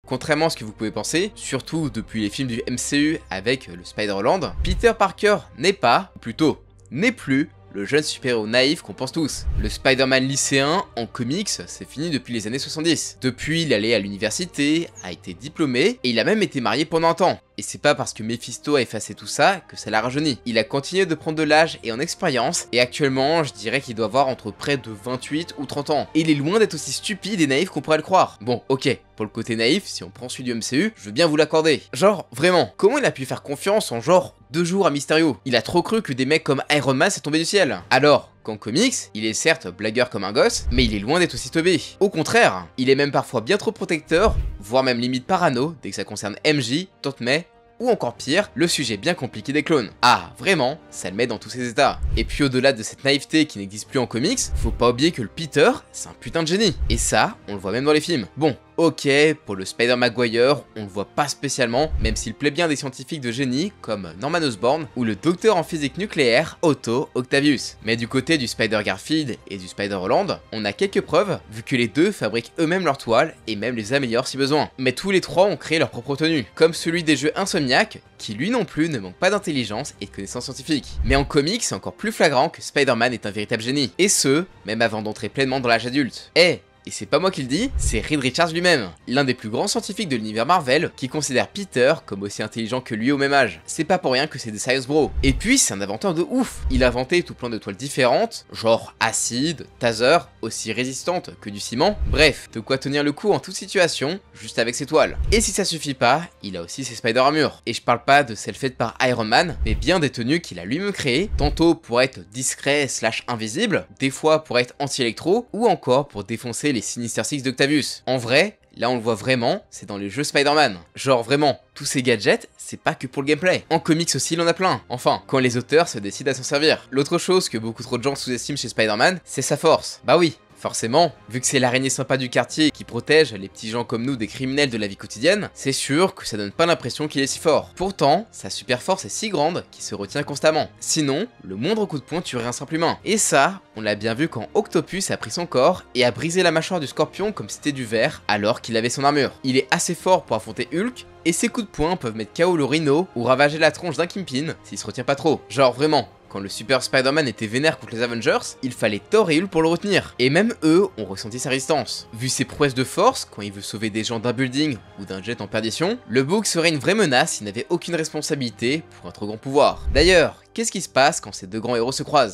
Contrairement à ce que vous pouvez penser, surtout depuis les films du MCU avec le Spider-Land, Peter Parker n'est pas, ou plutôt, n'est plus le jeune super-héros naïf qu'on pense tous. Le Spider-Man lycéen, en comics, c'est fini depuis les années 70. Depuis, il allait à l'université, a été diplômé, et il a même été marié pendant un temps. Et c'est pas parce que Mephisto a effacé tout ça que ça l'a rajeuni. Il a continué de prendre de l'âge et en expérience, et actuellement, je dirais qu'il doit avoir entre près de 28 ou 30 ans. Et il est loin d'être aussi stupide et naïf qu'on pourrait le croire. Bon, ok, pour le côté naïf, si on prend celui du MCU, je veux bien vous l'accorder. Genre, vraiment, comment il a pu faire confiance en genre 2 jours à Mysterio? Il a trop cru que des mecs comme Iron Man s'est tombé du ciel. Alors qu'en comics, il est certes blagueur comme un gosse, mais il est loin d'être aussi teubé. Au contraire, il est même parfois bien trop protecteur, voire même limite parano, dès que ça concerne MJ, Tante May, ou encore pire, le sujet bien compliqué des clones. Ah, vraiment, ça le met dans tous ses états. Et puis au-delà de cette naïveté qui n'existe plus en comics, faut pas oublier que le Peter, c'est un putain de génie. Et ça, on le voit même dans les films. Bon, ok, pour le Spider Maguire, on le voit pas spécialement, même s'il plaît bien des scientifiques de génie comme Norman Osborn ou le docteur en physique nucléaire Otto Octavius. Mais du côté du Spider Garfield et du Spider Holland, on a quelques preuves, vu que les deux fabriquent eux-mêmes leurs toiles et même les améliorent si besoin. Mais tous les trois ont créé leur propre tenue, comme celui des jeux Insomniac, qui lui non plus ne manque pas d'intelligence et de connaissances scientifiques. Mais en comics, c'est encore plus flagrant que Spider-Man est un véritable génie, et ce, même avant d'entrer pleinement dans l'âge adulte. Et c'est pas moi qui le dis, c'est Reed Richards lui-même, l'un des plus grands scientifiques de l'univers Marvel, qui considère Peter comme aussi intelligent que lui au même âge. C'est pas pour rien que c'est des Science Bros. Et puis c'est un inventeur de ouf. Il a inventé tout plein de toiles différentes, genre acide, taser, aussi résistantes que du ciment. Bref, de quoi tenir le coup en toute situation, juste avec ses toiles. Et si ça suffit pas, il a aussi ses Spider Armure. Et je parle pas de celles faites par Iron Man, mais bien des tenues qu'il a lui-même créées, tantôt pour être discret / invisible, des fois pour être anti-électro, ou encore pour défoncer les Sinister Six d'Octavius. En vrai, là on le voit vraiment, c'est dans les jeux Spider-Man. Genre vraiment, tous ces gadgets, c'est pas que pour le gameplay. En comics aussi, il en a plein. Enfin, quand les auteurs se décident à s'en servir. L'autre chose que beaucoup trop de gens sous-estiment chez Spider-Man, c'est sa force. Bah oui. Forcément, vu que c'est l'araignée sympa du quartier qui protège les petits gens comme nous des criminels de la vie quotidienne, c'est sûr que ça donne pas l'impression qu'il est si fort. Pourtant, sa super force est si grande qu'il se retient constamment. Sinon, le moindre coup de poing tuerait un simple humain. Et ça, on l'a bien vu quand Octopus a pris son corps et a brisé la mâchoire du scorpion comme si c'était du verre alors qu'il avait son armure. Il est assez fort pour affronter Hulk, et ses coups de poing peuvent mettre KO le Rhino ou ravager la tronche d'un Kingpin s'il se retient pas trop. Genre vraiment. Quand le Super Spider-Man était vénère contre les Avengers, il fallait Thor et Hulk pour le retenir. Et même eux ont ressenti sa résistance. Vu ses prouesses de force, quand il veut sauver des gens d'un building ou d'un jet en perdition, le Book serait une vraie menace s'il n'avait aucune responsabilité pour un trop grand pouvoir. D'ailleurs, qu'est-ce qui se passe quand ces deux grands héros se croisent ?